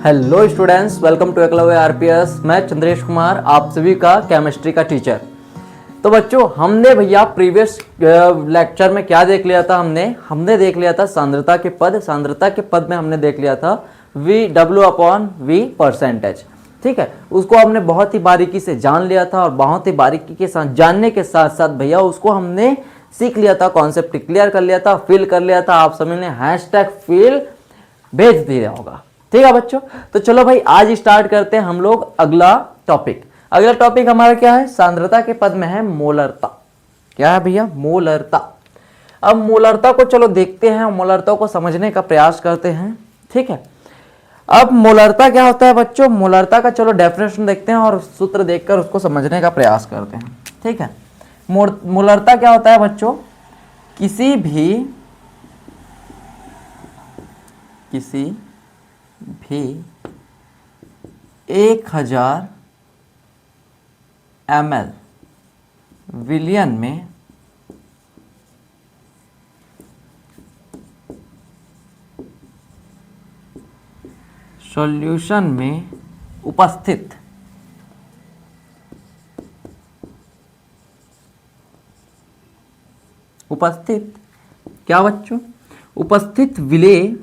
Hello students, welcome to Eklavya RPS. मैं चंद्रेश कुमार, आप सभी का केमिस्ट्री का टीचर। तो बच्चों, हमने भैया प्रीवियस लेक्चर में क्या देख लिया था? हमने देख लिया था सांद्रता के पद। सांद्रता के पद में हमने देख लिया था V/V परसेंटेज। ठीक है, उसको हमने बहुत ही बारीकी से जान लिया था और बहुत ही बारीकी के साथ जानने के साथ साथ भैया उसको हमने सीख लिया था, कॉन्सेप्ट क्लियर कर लिया था, फिल कर लिया था। आप सभी ने #fill भेज दिया होगा। ठीक है बच्चों, तो चलो भाई आज स्टार्ट करते हैं हम लोग अगला टॉपिक। अगला टॉपिक हमारा क्या है? सांद्रता के पद में है मोलरता। क्या है भैया? मोलरता। अब मोलरता को चलो देखते हैं, मोलरता को समझने का प्रयास करते हैं। ठीक है, अब मोलरता क्या होता है बच्चों? मोलरता का चलो डेफिनेशन देखते हैं और सूत्र देखकर उसको समझने का प्रयास करते हैं। ठीक है, मोलरता क्या होता है बच्चों? किसी भी 1000 ml विलियन में सॉल्यूशन में उपस्थित क्या बच्चों? उपस्थित विलेय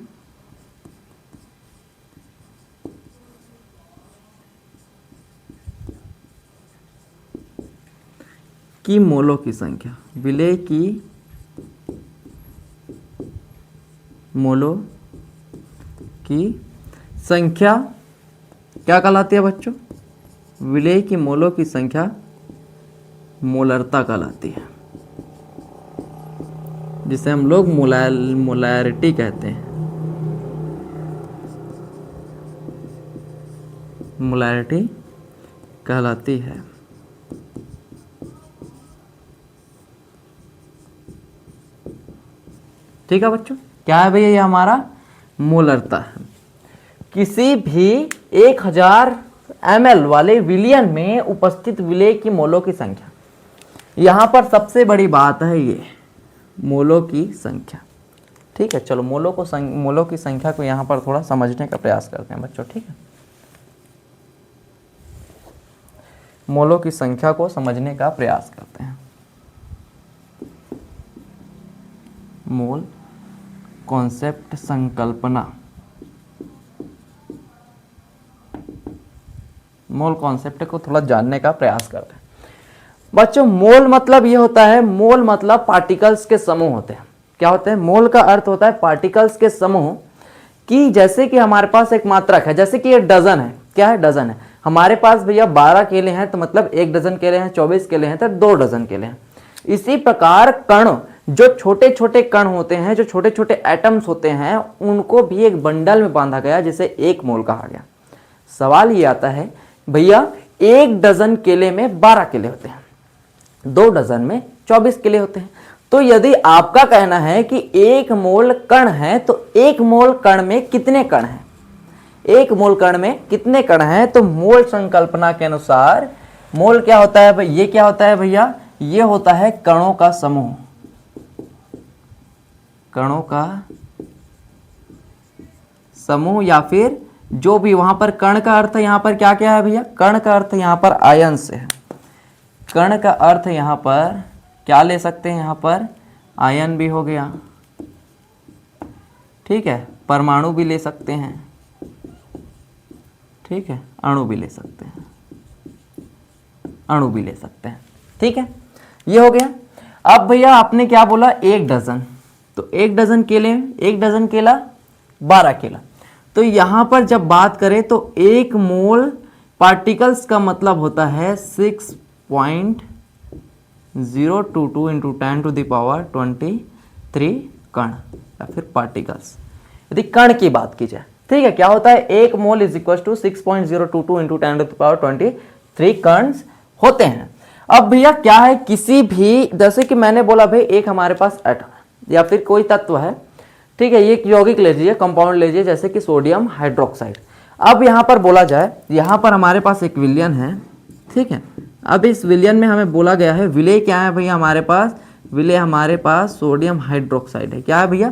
की मोलों की संख्या, विलेय की मोलों की संख्या क्या कहलाती है बच्चों? विलेय की मोलों की संख्या मोलरता कहलाती है, जिसे हम लोग मोलैरिटी कहते हैं। मोलैरिटी कहलाती है। ठीक है बच्चों, क्या है भैया? ये हमारा मोलरता है। किसी भी 1000 ml वाले विलियन में उपस्थित विलेय की मोलों की संख्या। यहां पर सबसे बड़ी बात है ये मोलों की संख्या। ठीक है, चलो मोलों की संख्या को यहां पर थोड़ा समझने का प्रयास करते हैं बच्चों। ठीक है, मोलों की संख्या को समझने का प्रयास करते हैं। मोल कॉन्सेप्ट, संकल्पना। मोल कॉन्सेप्ट को थोड़ा जानने का प्रयास करते हैं बच्चों। मोल मतलब ये होता है, मोल मतलब पार्टिकल्स के समूह होते हैं। क्या होते हैं? मोल का अर्थ होता है पार्टिकल्स के समूह। कि जैसे कि हमारे पास एक मात्रक है, जैसे कि ये डजन है। क्या है? डजन है। हमारे पास भैया 12 केले हैं तो मतलब 1 डजन केले हैं, 24 केले हैं तो 2 डजन केले हैं। इसी प्रकार कण, जो छोटे छोटे कण होते हैं, जो छोटे छोटे एटम्स होते हैं, उनको भी एक बंडल में बांधा गया जिसे 1 मोल कहा गया। सवाल ये आता है भैया, 1 डजन केले में 12 केले होते हैं, 2 डजन में 24 केले होते हैं। तो यदि आपका कहना है कि 1 मोल कण है तो 1 मोल कण में कितने कण हैं? 1 मोल कण में कितने कण हैं? तो मोल संकल्पना के अनुसार मोल क्या होता है? ये क्या होता है भैया? ये होता है कणों का समूह। कणों का समूह, या फिर जो भी वहां पर कण का अर्थ यहां पर क्या क्या है भैया? कण का अर्थ यहां पर आयन से है। कण का अर्थ यहां पर क्या ले सकते हैं? यहां पर आयन भी हो गया। ठीक है, परमाणु भी ले सकते हैं। ठीक है, अणु भी ले सकते हैं। अणु भी ले सकते हैं। ठीक है, ये हो गया। अब भैया आपने क्या बोला? 1 डजन। तो 1 डजन केले, 1 डजन केला 12 केला। तो यहां पर जब बात करें तो 1 मोल पार्टिकल्स का मतलब होता है 6.022 इंटू 10⁻23 कण या फिर पार्टिकल्स, यदि कण की बात की जाए। ठीक है, क्या होता है? 1 mole is equal to 6.022 into 10⁻23 कण होते हैं। अब भैया क्या है? किसी भी, जैसे कि मैंने बोला भाई एक हमारे पास एटम है या फिर कोई तत्व है। ठीक है, ये यौगिक ले लीजिए, कंपाउंड ले लीजिए, जैसे कि सोडियम हाइड्रोक्साइड। अब यहां पर बोला जाए, यहां पर हमारे पास एक विलयन है। ठीक है, अब इस विलयन में हमें बोला गया है, विलेय क्या है भैया हमारे पास? विलेय हमारे पास सोडियम हाइड्रोक्साइड है। क्या है भैया?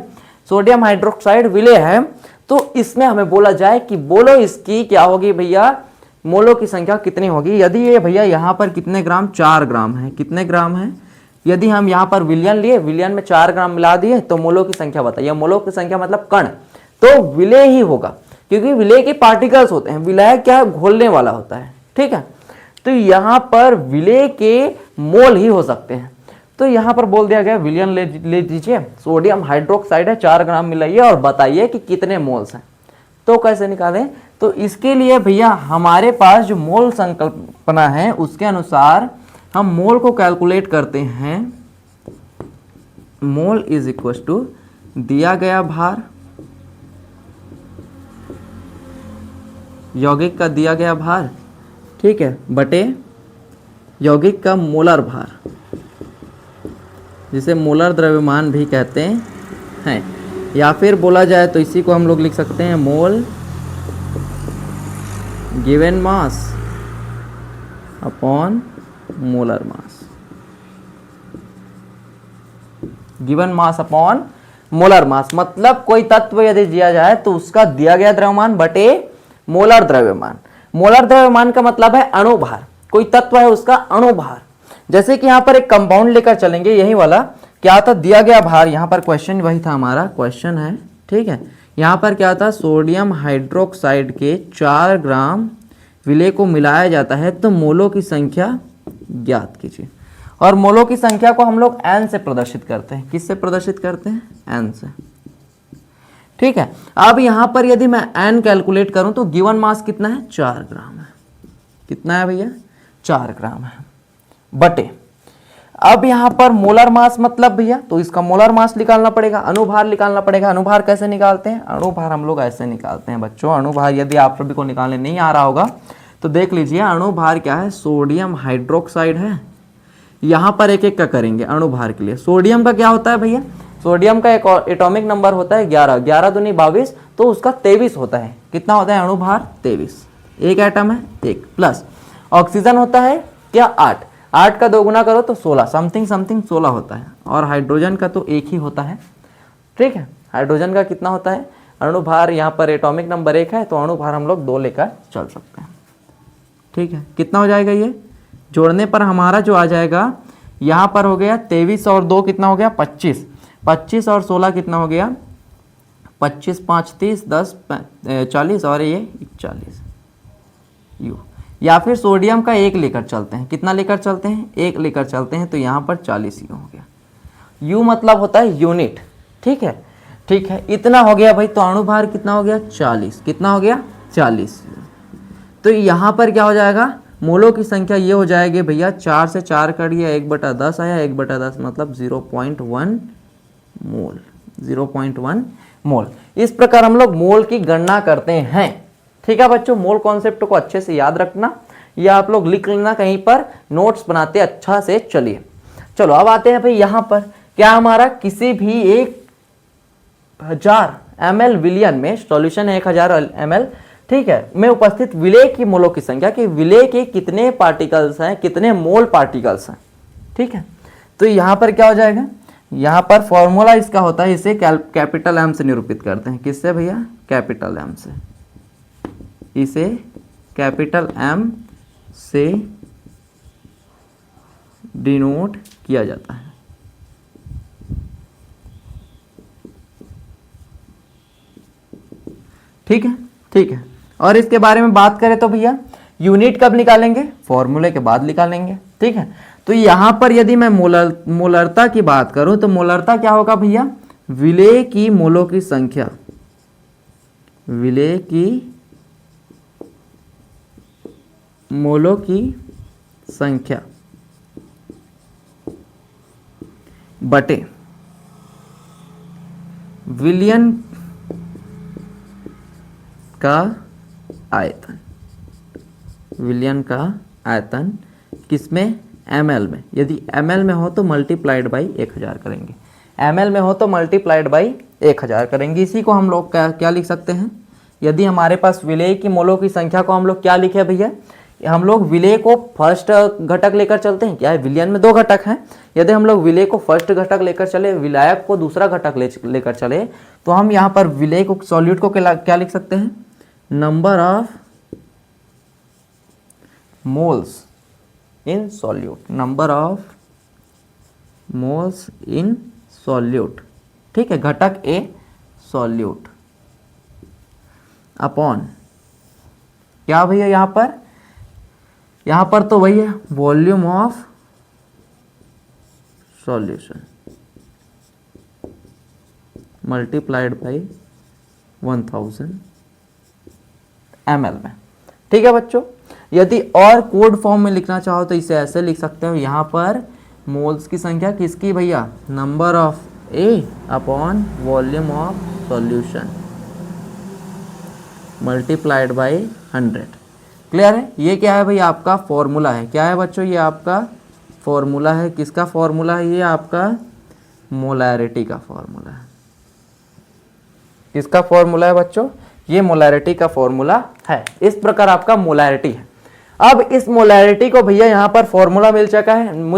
सोडियम हाइड्रोक्साइड विलेय है। तो इसमें हमें बोला जाए कि बोलो इसकी क्या होगी भैया, मोलों की संख्या कितनी होगी। यदि ये भैया यहाँ पर कितने ग्राम, 4 ग्राम है, कितने ग्राम है, यदि हम यहाँ पर विलयन लिए, विलयन में 4 ग्राम मिला दिए, तो मोलों की संख्या बताइए। मोलों की संख्या मतलब कण, तो विलय ही होगा, क्योंकि विलय के पार्टिकल्स होते हैं। विलय क्या है, घोलने वाला होता है, ठीक है। तो यहाँ पर विलय के मोल ही हो सकते हैं। तो यहाँ पर बोल दिया गया विलयन ले दीजिए, सोडियम हाइड्रोक्साइड है, 4 ग्राम मिलाइए और बताइए कि कितने मोल्स हैं। तो कैसे निकालें, तो इसके लिए भैया हमारे पास जो मोल संकल्पना है उसके अनुसार हम मोल को कैलकुलेट करते हैं। मोल इज इक्वल टू दिया गया भार, यौगिक का दिया गया भार, ठीक है, बटे यौगिक का मोलर भार, जिसे मोलर द्रव्यमान भी कहते हैं। या फिर बोला जाए तो इसी को हम लोग लिख सकते हैं mole given mass upon molar mass, given mass upon molar mass. मतलब कोई तत्व यदि दिया जाए तो उसका दिया गया द्रव्यमान बटे मोलर द्रव्यमान। मोलर द्रव्यमान का मतलब है अणुभार, कोई तत्व है उसका अणुभार। जैसे कि यहाँ पर एक कंपाउंड लेकर चलेंगे, यही वाला क्या था, दिया गया भार, यहाँ पर क्वेश्चन वही था, हमारा क्वेश्चन है, ठीक है। यहाँ पर क्या था, सोडियम हाइड्रोक्साइड के 4 ग्राम विलय को मिलाया जाता है तो मोलों की संख्या ज्ञात कीजिए। और मोलों की संख्या को हम लोग n से प्रदर्शित करते हैं। किससे प्रदर्शित करते हैं, n से, ठीक है। अब यहाँ पर यदि मैं n कैलकुलेट करूं तो गिवन मास कितना है, 4 ग्राम है। कितना है भैया, 4 ग्राम है, बटे अब यहाँ पर मोलर मास मतलब भैया, तो इसका मोलर मास निकालना पड़ेगा, अणुभार निकालना पड़ेगा। अणुभार कैसे निकालते हैं, अणुभार हम लोग ऐसे निकालते हैं बच्चों। अणुभार यदि आप सभी को निकालने नहीं आ रहा होगा तो देख लीजिए, अणुभार क्या है, सोडियम हाइड्रोक्साइड है। यहाँ पर एक एक का करेंगे अणुभार के लिए। सोडियम का क्या होता है भैया, सोडियम का एक एटॉमिक नंबर होता है 11, 11 दूनी 22, तो उसका 23 होता है। कितना होता है अणुभार, 23, एक एटम है, एक प्लस। ऑक्सीजन होता है क्या, 8, 8 का 2 गुना करो तो 16, समथिंग समथिंग 16 होता है। और हाइड्रोजन का तो एक ही होता है, ठीक है। हाइड्रोजन का कितना होता है अणुभार, यहाँ पर एटॉमिक नंबर 1 है, तो अणुभार हम लोग 2 लेकर चल सकते हैं, ठीक है। कितना हो जाएगा, ये जोड़ने पर हमारा जो आ जाएगा, यहाँ पर हो गया 23 और 2 कितना हो गया, 25, 25 और 16 कितना हो गया, 25 5 30, 10 40 और ये 41 यू। या फिर सोडियम का 1 लेकर चलते हैं, कितना लेकर चलते हैं, 1 लेकर चलते हैं, तो यहाँ पर 40 यू हो गया। यू मतलब होता है यूनिट, ठीक है, ठीक है। इतना हो गया भाई, तो अणुभार कितना हो गया, 40, कितना हो गया, 40। तो यहाँ पर क्या हो जाएगा, मोलों की संख्या ये हो जाएगी भैया, 4 से 4 कटिए, 1/10 आया, 1/10 मतलब 0.1 मोल, 0.1 मोल। इस प्रकार हम लोग मोल की गणना करते हैं, ठीक है बच्चों। मोल कॉन्सेप्ट को अच्छे से याद रखना, या आप लोग लिख लेना कहीं पर, नोट्स बनाते अच्छा से चलिए। चलो अब आते हैं भाई यहाँ पर, क्या हमारा किसी भी 1000 ml विलयन में, सॉल्यूशन है 1000 ml, ठीक है, में उपस्थित विलय की मोलों की संख्या, कि विलय के कितने पार्टिकल्स हैं, कितने मोल पार्टिकल्स हैं, ठीक है। तो यहाँ पर क्या हो जाएगा, यहाँ पर फॉर्मूला इसका होता है, इसे कैपिटल एम से निरूपित करते हैं। किससे भैया, कैपिटल एम से, इसे कैपिटल एम से डिनोट किया जाता है, ठीक है, ठीक है। और इसके बारे में बात करें तो भैया यूनिट कब निकालेंगे, फॉर्मूले के बाद निकालेंगे, ठीक है। तो यहां पर यदि मैं मोलरता की बात करूं तो मोलरता क्या होगा भैया, विलय की मोलों की संख्या, विलय की मोलों की संख्या बटे विलयन का आयतन, विलयन का आयतन किसमें, ml में। यदि ml में हो तो मल्टीप्लाइड बाई 1000 करेंगे, ml में हो तो मल्टीप्लाइड बाई 1000 करेंगे। इसी को हम लोग क्या लिख सकते हैं, यदि हमारे पास विलय की मोलों की संख्या को हम लोग क्या लिखे भैया, हम लोग विलेय को फर्स्ट घटक लेकर चलते हैं। क्या है, विलयन में दो घटक हैं। यदि हम लोग विलेय को फर्स्ट घटक लेकर चले, विलायक को दूसरा घटक लेकर चले, तो हम यहाँ पर विलेय को सॉल्यूट को क्या लिख सकते हैं, number of moles in solute, number of moles in solute. ठीक है, घटक ए सॉल्यूट अपॉन क्या भैया, यहां पर तो वही है volume of solution multiplied by 1000 ml में। ठीक है बच्चों, यदि और कोड फॉर्म में लिखना चाहो तो इसे ऐसे लिख सकते हो, यहां पर मोल्स की संख्या किसकी भैया, number of A upon volume of solution multiplied by 100। Clear है, ये क्या है भाई, आपका फॉर्मूला है। क्या है बच्चों, ये आपका फॉर्मूला है। किसका फॉर्मूला है, ये आपका मोलैरिटी का फॉर्मूला है। किसका फॉर्मूला है बच्चों, ये मोलैरिटी का फॉर्मूला है। इस प्रकार आपका मोलैरिटी है। अब इस मोलैरिटी को भैया यहाँ पर फॉर्मूला मिल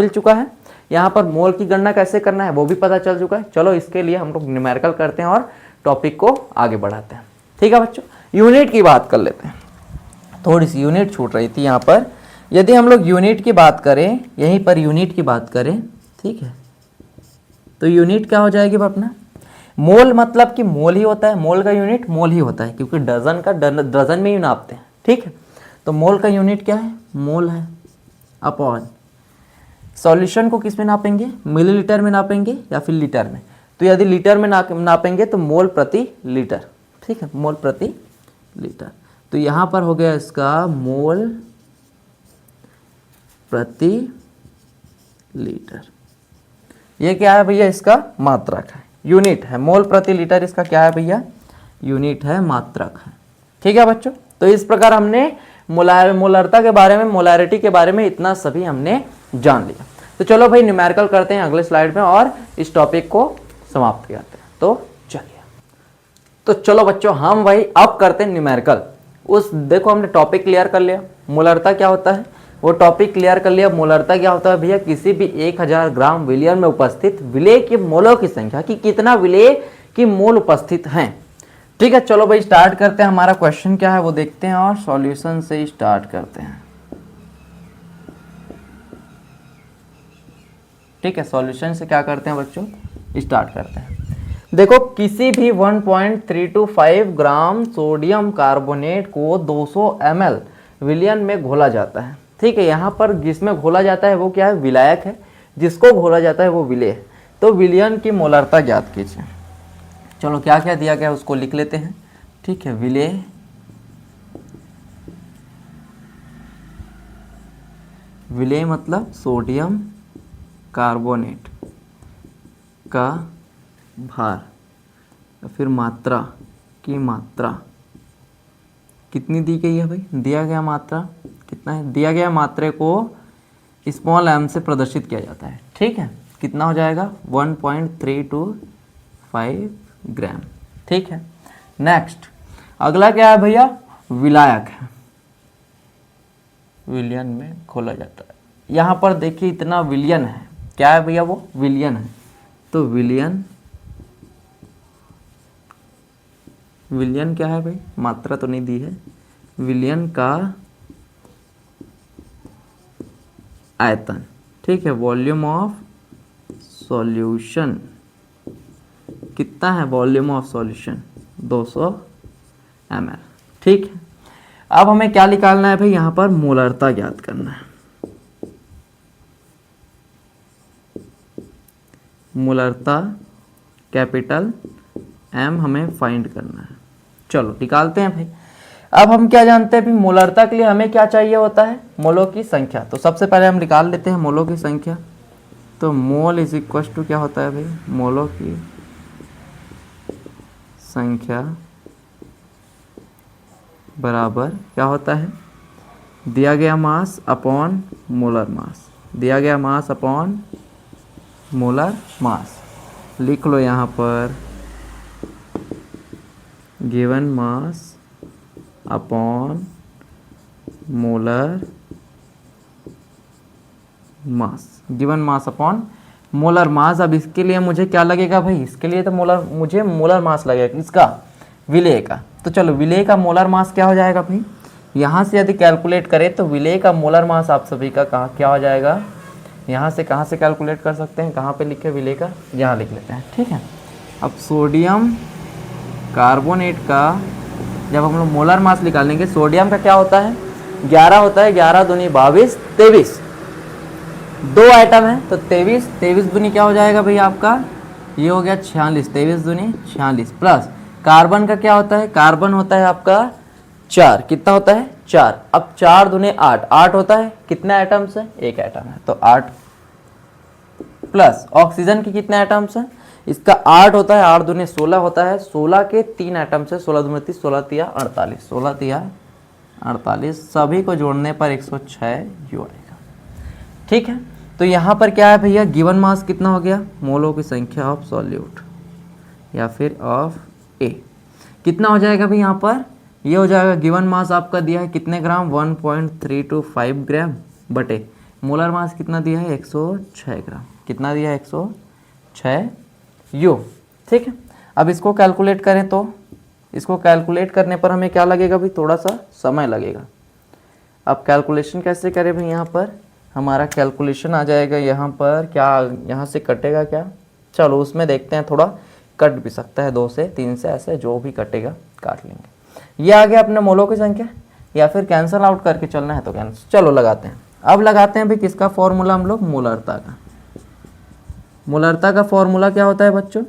चुका है। यहाँ पर मोल की गणना कैसे करना है वो भी पता चल चुका है। चलो इसके लिए हम लोग न्यूमेरिकल करते हैं और टॉपिक को आगे बढ़ाते हैं। ठीक है बच्चों, यूनिट की बात कर लेते हैं। थोड़ी सी यूनिट छूट रही थी यहाँ पर। यदि हम लोग यूनिट की बात करें, यहीं पर यूनिट की बात करें, ठीक है, तो यूनिट क्या हो जाएगी अपना, मोल मतलब कि मोल ही होता है। मोल का यूनिट मोल ही होता है, क्योंकि डजन में ही नापते हैं। ठीक है, तो मोल का यूनिट क्या है, मोल है, अपॉन सॉल्यूशन को किस में नापेंगे, मिलीलीटर में नापेंगे या फिर लीटर में। तो यदि लीटर में नापेंगे तो मोल प्रति लीटर। ठीक है, मोल प्रति लीटर। तो यहाँ पर हो गया इसका मोल प्रति लीटर। ये क्या है भैया, इसका मात्रक है, यूनिट है। मोल प्रति लीटर इसका क्या है भैया, यूनिट है, मात्रक है। ठीक है बच्चों, तो इस प्रकार हमने मोलरता के बारे में, मोलैरिटी के बारे में इतना सभी हमने जान लिया। तो चलो भाई न्यूमेरिकल करते हैं अगले स्लाइड में और इस टॉपिक को समाप्त करते हैं। तो चलिए, तो चलो बच्चों हम भाई अब करते हैं न्यूमेरिकल। देखो हमने टॉपिक क्लियर कर लिया, मोलरता क्या होता है वो टॉपिक क्लियर कर लिया। मोलरता क्या होता है भैया, किसी भी 1000 ग्राम विलयन में उपस्थित विलेय के मोलों की संख्या कि कितना विलेय की मोल उपस्थित हैं। ठीक है, चलो भाई स्टार्ट करते हैं। हमारा क्वेश्चन क्या है वो देखते हैं और सॉल्यूशन से स्टार्ट करते हैं। ठीक है, सॉल्यूशन से क्या करते हैं बच्चों, स्टार्ट करते हैं। देखो किसी भी 1.325 ग्राम सोडियम कार्बोनेट को 200 ml विलयन में घोला जाता है। ठीक है, यहाँ पर जिसमें घोला जाता है वो क्या है, विलायक है। जिसको घोला जाता है वो विलेय है। तो विलयन की मोलरता ज्ञात कीजिए। चलो क्या क्या दिया गया उसको लिख लेते हैं। ठीक है, विलेय, विलेय मतलब सोडियम कार्बोनेट का भार, फिर मात्रा की मात्रा कितनी दी गई है भाई, दिया गया मात्रा कितना है, दिया गया मात्रा को स्मॉल m से प्रदर्शित किया जाता है। ठीक है, कितना हो जाएगा 1.325 ग्राम। ठीक है, नेक्स्ट अगला क्या है भैया, विलायक है, विलियन में खोला जाता है। यहाँ पर देखिए इतना विलियन है, क्या है भैया वो विलियन है। तो विलियन, विलियन क्या है भाई, मात्रा तो नहीं दी है, विलियन का आयतन। ठीक है, वॉल्यूम ऑफ सॉल्यूशन कितना है, वॉल्यूम ऑफ सॉल्यूशन 200 ml। ठीक है, अब हमें क्या निकालना है भाई, यहाँ पर मोलरता ज्ञात करना है। मोलरता कैपिटल M हमें फाइंड करना है। चलो निकालते हैं भाई। अब हम क्या जानते हैं भाई, मोलरता के लिए हमें क्या चाहिए होता है, मोलों की संख्या। तो सबसे पहले हम निकाल लेते हैं मोलों की संख्या। तो मोल इज इक्वल टू क्या होता है भाई, मोलों की संख्या बराबर क्या होता है, दिया गया मास अपॉन मोलर मास, दिया गया मास अपॉन मोलर मास। लिख लो यहाँ पर given mass upon molar mass, given mass upon molar मास। अब इसके लिए मुझे क्या लगेगा भाई, इसके लिए तो मुझे मोलर मास लगेगा, इसका विलेय का। तो चलो विलेय का मोलर मास क्या हो जाएगा भाई, यहाँ से यदि कैलकुलेट करें तो विलेय का मोलर मास आप सभी का कहाँ क्या हो जाएगा, यहाँ से कहाँ से कैलकुलेट कर सकते हैं, कहाँ पे लिखे विलेय का, यहाँ लिख लेते हैं, ठीक है। अब सोडियम कार्बोनेट का जब हम लोग मोलर मास निकालेंगे, सोडियम का क्या होता है 11 होता है, 11 दूनी 22, 23, 2 आइटम है तो 23, 23 दूनी क्या हो जाएगा भाई आपका, ये हो गया 46, 23 दूनी 46, प्लस कार्बन का क्या होता है, कार्बन होता है आपका 4, कितना होता है 4। अब 4 दूने 8, 8 होता है कितने आइटम्स है, 1 आइटम है तो 8, प्लस ऑक्सीजन के कितने आइटम्स हैं, इसका 8 होता है, 8 दूने 16 होता है, 16 के 3 आइटम से 16 दूने 30, 16 तिया 48, 16 तिया 48, सभी को जोड़ने पर 106 यू आएगा, ठीक है। तो यहाँ पर क्या है भैया, गिवन मास कितना हो गया, मोलों की संख्या ऑफ सॉल्यूट या फिर ऑफ ए कितना हो जाएगा भाई, यहाँ पर ये हो जाएगा गिवन मास आपका दिया है कितने ग्राम, 1.325 ग्राम बटे मोलर मास कितना दिया है 106 ग्राम, कितना दिया है 106 यू, ठीक है। अब इसको कैलकुलेट करें तो इसको कैलकुलेट करने पर हमें क्या लगेगा भाई, थोड़ा सा समय लगेगा। अब कैलकुलेशन कैसे करें भाई, यहाँ पर हमारा कैलकुलेशन आ जाएगा, यहाँ पर क्या यहाँ से कटेगा क्या, चलो उसमें देखते हैं, थोड़ा कट भी सकता है 2 से 3 से, ऐसे जो भी कटेगा काट लेंगे। ये आ गया अपने मोलों की संख्या, या फिर कैंसल आउट करके चलना है तो कैंसिल, चलो लगाते हैं। अब लगाते हैं भाई किसका फॉर्मूला हम लोग, मोलरता का। मोलरता का फॉर्मूला क्या होता है बच्चों,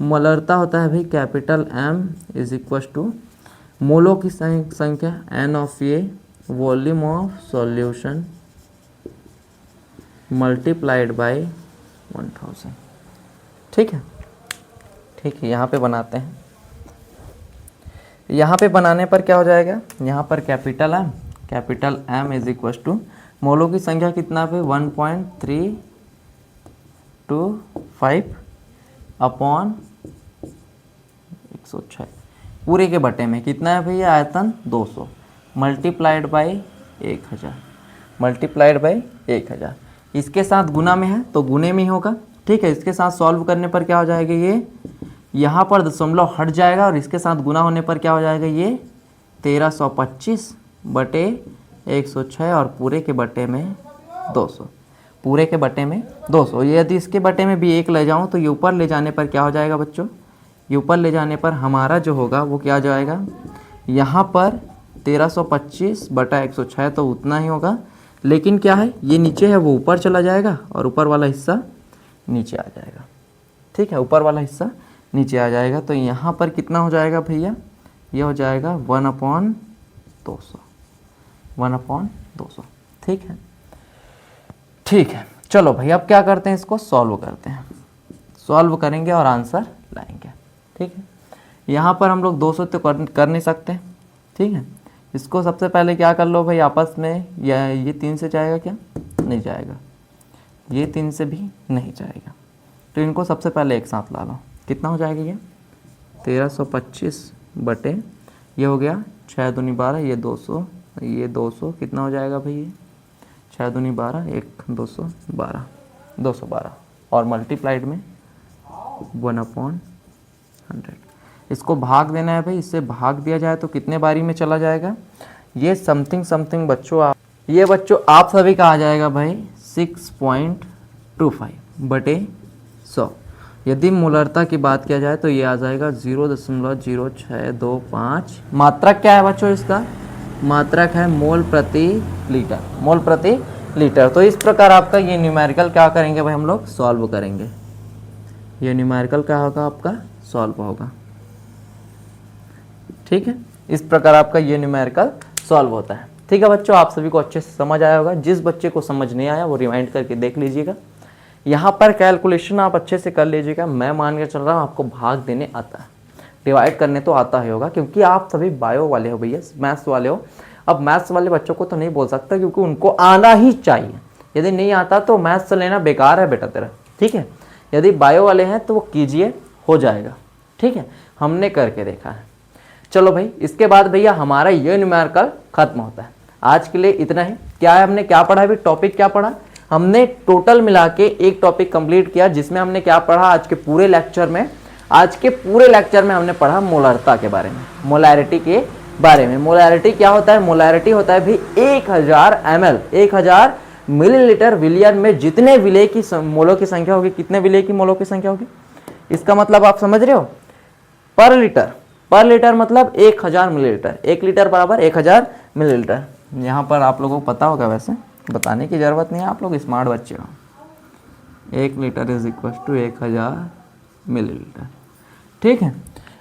मोलरता होता है भाई capital M is equal to मोलों की संख्या N of a volume of solution multiplied by 1000, ठीक है। ठीक है, यहाँ पे बनाते हैं, यहाँ पे बनाने पर क्या हो जाएगा, यहाँ पर capital M is equal to मोलों की संख्या कितना पे 1.325 अपॉन 106 पूरे के बटे में कितना है भैया आयतन 200 मल्टीप्लाइड बाई 1000, मल्टीप्लाइड बाई 1000, इसके साथ गुना में है तो गुने में ही होगा, ठीक है। इसके साथ सॉल्व करने पर क्या हो जाएगा, ये यहाँ पर दशमलव हट जाएगा और इसके साथ गुना होने पर क्या हो जाएगा, ये 1325 बटे 106 और पूरे के बटे में 200, पूरे के बटे में 200। ये यदि इसके बटे में भी 1 ले जाऊँ तो ये ऊपर ले जाने पर क्या हो जाएगा बच्चों, ये ऊपर ले जाने पर हमारा जो होगा वो क्या जाएगा, यहाँ पर 1325 बटा 106 तो उतना ही होगा, लेकिन क्या है ये नीचे है वो ऊपर चला जाएगा और ऊपर वाला हिस्सा नीचे आ जाएगा, ठीक है, ऊपर वाला हिस्सा नीचे आ जाएगा। तो यहाँ पर कितना हो जाएगा भैया, ये हो जाएगा 1/200, 1/200, ठीक है। ठीक है, चलो भाई अब क्या करते हैं, इसको सॉल्व करते हैं, सॉल्व करेंगे और आंसर लाएंगे, ठीक है। यहाँ पर हम लोग 200 तो कर नहीं सकते, ठीक है। इसको सबसे पहले क्या कर लो भाई आपस में, ये 3 से जाएगा क्या, नहीं जाएगा, ये 3 से भी नहीं जाएगा, तो इनको सबसे पहले एक साथ ला लो, कितना हो जाएगा ये 1325 बटे ये हो गया 6 दूनी 12, ये 200, ये 200 कितना हो जाएगा भाई, ये 6 दूनी 12, 1 212, 212 और मल्टीप्लाइड में 1/100। इसको भाग देना है भाई, इससे भाग दिया जाए तो कितने बारी में चला जाएगा, ये समथिंग बच्चों ये बच्चों आप सभी का आ जाएगा भाई 6.25 बटे 100। यदि मोलरता की बात किया जाए तो ये आ जाएगा 0.0625। मात्रक क्या है बच्चों, इसका मात्रक है मोल प्रति लीटर, मोल प्रति लीटर। तो इस प्रकार आपका ये न्यूमेरिकल क्या करेंगे भाई, हम लोग सॉल्व करेंगे, ये न्यूमेरिकल क्या होगा आपका सॉल्व होगा, ठीक है। इस प्रकार आपका ये न्यूमेरिकल सॉल्व होता है, ठीक है बच्चों। आप सभी को अच्छे से समझ आया होगा, जिस बच्चे को समझ नहीं आया वो रिमाइंड करके देख लीजिएगा। यहाँ पर कैलकुलेशन आप अच्छे से कर लीजिएगा, मैं मान के चल रहा हूँ आपको भाग देने आता है, डिवाइड करने तो आता ही होगा, क्योंकि आप सभी बायो वाले हो भैया, मैथ्स वाले हो। अब मैथ्स वाले बच्चों को तो नहीं बोल सकता, क्योंकि उनको आना ही चाहिए, यदि नहीं आता तो मैथ्स से लेना बेकार है बेटा तेरा, ठीक है। यदि बायो वाले हैं तो वो कीजिए, हो जाएगा, ठीक है, हमने करके देखा है। चलो भाई, इसके बाद भैया हमारा ये न्यूमेरिकल खत्म होता है। आज के लिए इतना ही। क्या है, हमने क्या पढ़ा अभी, टॉपिक क्या पढ़ा हमने, टोटल मिला के एक टॉपिक कंप्लीट किया, जिसमें हमने क्या पढ़ा आज के पूरे लेक्चर में, हमने पढ़ा मोलरता के बारे में, मोलैरिटी के बारे में। मोलैरिटी क्या होता है, मोलैरिटी होता है भी 1000 ml, 1000 मिलीलीटर विलियन में जितने विलेय की मोलों की संख्या होगी, कितने विलेय की मोलों की संख्या होगी, इसका मतलब आप समझ रहे हो, पर लीटर मतलब 1000 मिलीलीटर, 1 लीटर बराबर 1000 मिलीलीटर। यहाँ पर आप लोगों को पता होगा, वैसे बताने की जरूरत नहीं है, आप लोग स्मार्ट बच्चे हो। 1 litre is equal to 1000 millilitre, ठीक है।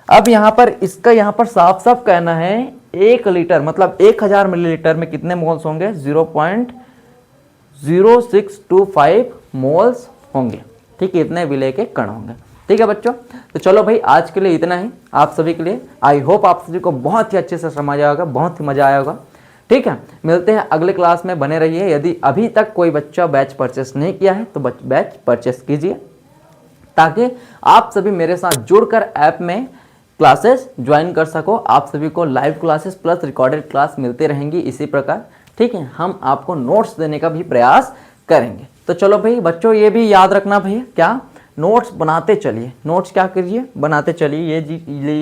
अब यहाँ पर इसका यहाँ पर साफ साफ कहना है 1 लीटर मतलब 1000 मिलीलीटर में कितने मोल्स होंगे, 0.0625 मोल्स होंगे, ठीक है, इतने विलेय के कण होंगे। ठीक है बच्चों, तो चलो भाई आज के लिए इतना ही आप सभी के लिए। आई होप आप सभी को बहुत ही अच्छे से समझ आया होगा, बहुत ही मजा आया होगा। ठीक है, मिलते हैं अगले क्लास में, बने रहिए। यदि अभी तक कोई बच्चा बैच परचेस नहीं किया है तो बैच परचेस कीजिए, ताकि आप सभी मेरे साथ जुड़कर ऐप में क्लासेस ज्वाइन कर सको। आप सभी को live classes plus recorded class मिलते रहेंगी इसी प्रकार। ठीक है, हम आपको नोट्स देने का भी प्रयास करेंगे। तो चलो भाई बच्चों, ये भी याद रखना भैया, क्या नोट्स बनाते चलिए, नोट्स क्या करिए, बनाते चलिए। ये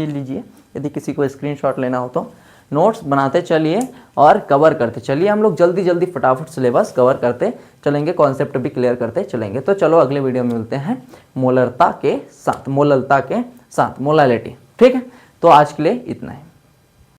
लीजिए, यदि किसी को स्क्रीनशॉट लेना हो तो नोट्स बनाते चलिए और कवर करते चलिए। हम लोग जल्दी जल्दी फटाफट सिलेबस कवर करते चलेंगे, कॉन्सेप्ट भी क्लियर करते चलेंगे। तो चलो अगले वीडियो में मिलते हैं मोलरता के साथ, मोलरता के साथ, मोलैलिटी। ठीक है, तो आज के लिए इतना है।